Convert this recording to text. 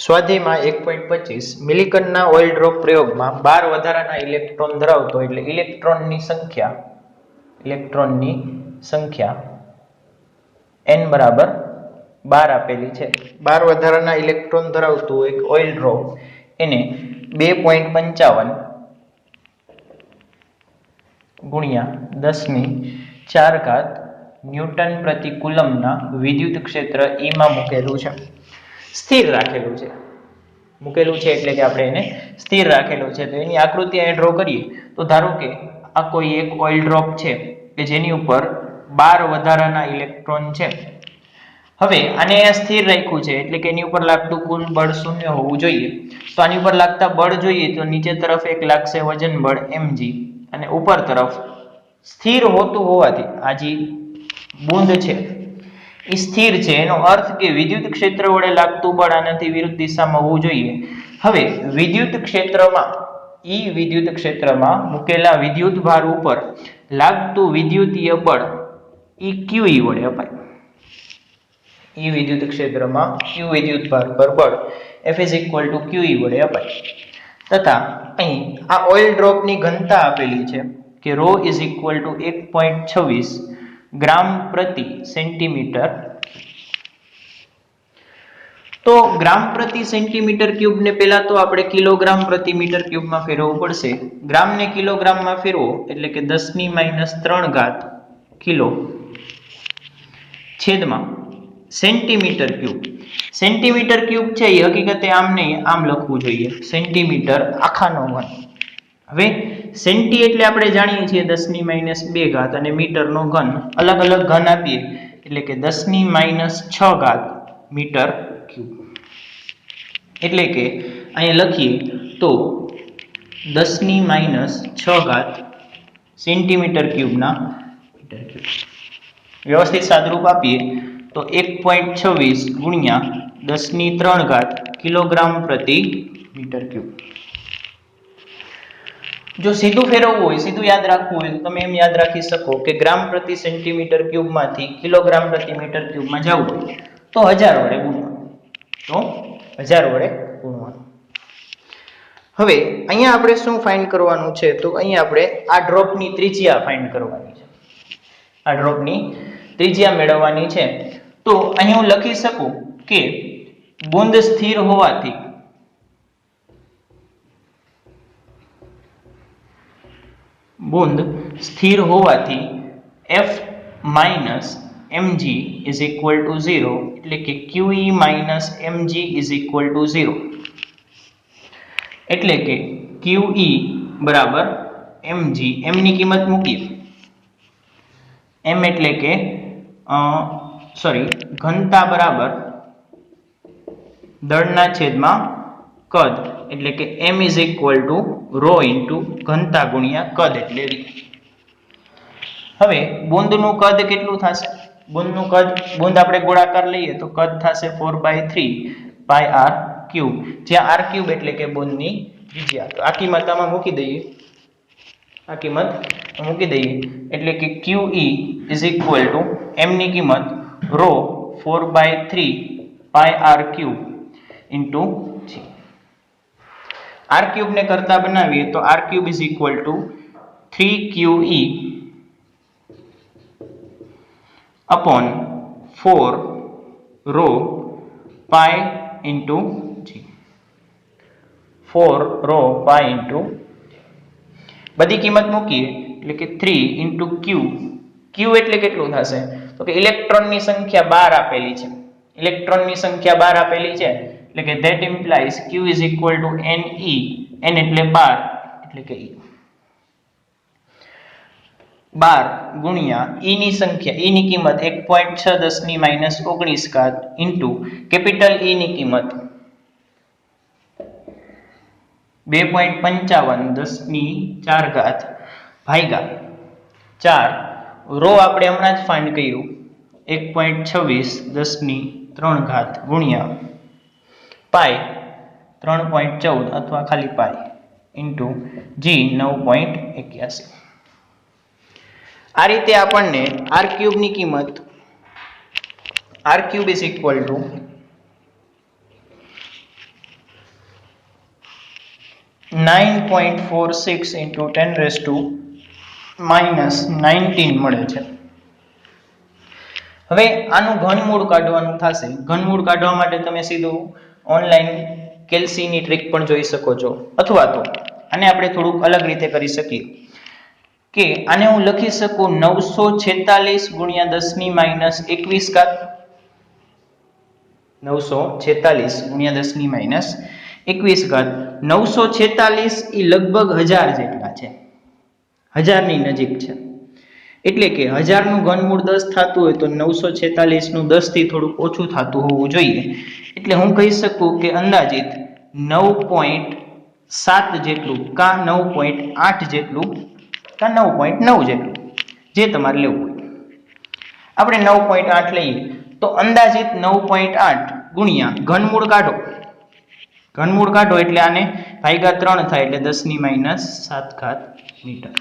સ્વાધ્યાયમાં 1.25 મિલિકનના oil drop પ્રયોગમાં 12 વધારાના electron ધરાવતો એટલે ઇલેક્ટ્રોનની સંખ્યા n બરાબર 12 આપેલી છે. 12 વધારાના ઇલેક્ટ્રોન ધરાવતું એક ઓઇલ ડ્રોપ એને 2.55 ગુણ્યા 10⁴ ન્યૂટન પ્રતિ કુલમના વિદ્યુત ક્ષેત્ર E માં મૂકેલું છે. સ્થિર રાખેલું છે. મૂકેલું છે એટલે કે આપણે એને સ્થિર રાખેલું છે. તો એની આકૃતિ અહીં ડ્રો કરીએ તો ધારો કે આ કોઈ એક ઓઇલ ડ્રોપ છે કે જેની ઉપર 12 વધારાના ઇલેક્ટ્રોન છે. હવે આને સ્થિર રાખ્યું છે એટલે કે એની ઉપર લાગતું કુલ બળ 0 હોવું જોઈએ. તો આની ઉપર લાગતા બળ જોઈએ તો નીચે તરફ એક લાગશે વજન બળ mg અને ઉપર તરફ સ્થિર હોતું હોવાથી આ જે બુંદ છે એ સ્થિર છે. એનો અર્થ કે વિદ્યુત ક્ષેત્ર વડે લાગતું બળ આનાથી વિરુદ્ધ દિશામાં હોવું જોઈએ. હવે વિદ્યુત ક્ષેત્રમાં મૂકેલા વિદ્યુત ભાર ઉપર લાગતું વિદ્યુતીય બળ એ QE વડે અપાય. E વિદ્યુત ક્ષેત્રમાં Q વિદ્યુત ભાર પર બળ F QE વડે અપાય. તથા અહીં આ ઓઇલ ડ્રોપની ઘનતા આપેલી છે કે ρ 1.26 ગ્રામ પ્રતિ સેન્ટીમીટર. તો ગ્રામ પ્રતિ સેન્ટીમીટર ક્યુબ ને પહેલા તો આપણે કિલોગ્રામ પ્રતિ મીટર ક્યુબમાં ફેરવવું પડશે. ગ્રામ ને કિલોગ્રામમાં ફેરવો એટલે કે 10⁻³ કિલો છેદમાં સેન્ટીમીટર ક્યુબ. સેન્ટીમીટર ક્યુબ છે એ હકીકતે આમ નહીં આમ લખવું જોઈએ, સેન્ટીમીટર આખાનો ઘન. હવે સેન્ટી એટલે આપણે જાણીએ છીએ 10⁻² અને મીટરનો ઘન. અલગ અલગ ઘન આપીએ એટલે કે 10⁻6 મીટર ક્યુબ. એટલે કે અહીં લખીએ તો 10⁻6 સેન્ટીમીટર ક્યુબના મીટર ક્યુબ. વ્યવસ્થિત સાદરૂપ આપીએ તો 1.26 ગુણ્યા 10⁻³ કિલોગ્રામ પ્રતિ મીટર ક્યુબ. જો સીધું ફેરવવું હોય, સીધું યાદ રાખવું હોય તો તમે એમ યાદ રાખી શકો કે ગ્રામ પ્રતિ સેન્ટીમીટર ક્યુબમાંથી કિલોગ્રામ પ્રતિ મીટર ક્યુબમાં જવું હોય તો 1000 વડે ગુણવાનું. હવે અહીંયા આપણે શું ફાઇન્ડ કરવાનું છે તો અહીંયા આપણે આ ડ્રોપની ત્રિજ્યા ફાઇન્ડ કરવાની છે. આ ડ્રોપની ત્રિજ્યા મેળવવાની છે. તો અહીં હું લખી શકું કે બુંદ સ્થિર હોવાથી F mg is equal to 0 એટલે કે QE mg is equal to 0. એટલે કે QE બરાબર mg. m ની કિંમત મૂકીએ. m એટલે કે ઘનતા બરાબર દળના છેદમાં કદ એટલે કે m is equal to ρ into ઘનતા ગુણ્યા કદ એટલે v. હવે બુંદનું કદ કેટલું થશે? બુંદ આપણે ગોળાકાર લઈએ તો કદ થશે 4/3 pi r cube, જ્યાં r cube એટલે કે બુંદની ત્રિજ્યા. તો આ કિંમત આમાં મૂકી દઈએ એટલે કે QE is equal to m ની કિંમત ρ 4/3 pi r cube into g. r cube ને કરતા બનાવીએ તો r cube is equal to 3QE upon 4 ρ pi into g. 4 ρ pi into બધી કિંમત મૂકીએ એટલે કે 3 into q. q એટલે કેટલું થશે તો કે ઇલેક્ટ્રોનની સંખ્યા 12 આપેલી છે. એટલે કે that implies q is equal to ne. n એટલે 12 એટલે કે e. 12 ગુણ્યા e ની સંખ્યા, e ની કિંમત 1.6 into કેપિટલ E ની કિંમત 2.55 ભાગ્યા 4. રો આપણે હમણાં જ ફાઇન્ડ કર્યું 1.26 ગુણ્યા પાઈ 3.14 અથવા ખાલી પાઈ ઇન્ટુ જી 9.81. આ રીતે આપણને r ક્યુબ ની કિંમત r cube is equal to 9.46 into 10⁻⁻19 મળે છે. હવે આનું ઘનમૂળ કાઢવાનું થશે. ઘનમૂળ કાઢવા માટે તમે સીધું ઓનલાઈન કેલ્સીની ટ્રીક પણ જોઈ શકો છો, અથવા તો આને આપણે થોડુંક અલગ રીતે કરી શકીએ કે આને હું લખી શકું 946 ગુણ્યા 10⁻21 ઘાત. 946 ગુણ્યા 10⁻21 ઘાત. 946 એ લગભગ 1000 જેટલા છે, 1000 ની નજીક છે. એટલે કે 1000 નું ઘનમૂળ 10 થતું હોય તો 946 નું 10 થી થોડું ઓછું થતું હોવું જોઈએ. એટલે હું કહી શકું કે અંદાજિત 9.7 જેટલું કા 9.8 જેટલું કા 9.9 જેટલું, જે તમારે લેવું હોય. આપણે 9.8 લઈએ તો અંદાજિત 9.8 ગુણ્યા ઘનમૂળ કાઢો. ઘનમૂળ કાઢો એટલે આને ભાગ્યા 3 થાય એટલે 10⁻7 મીટર.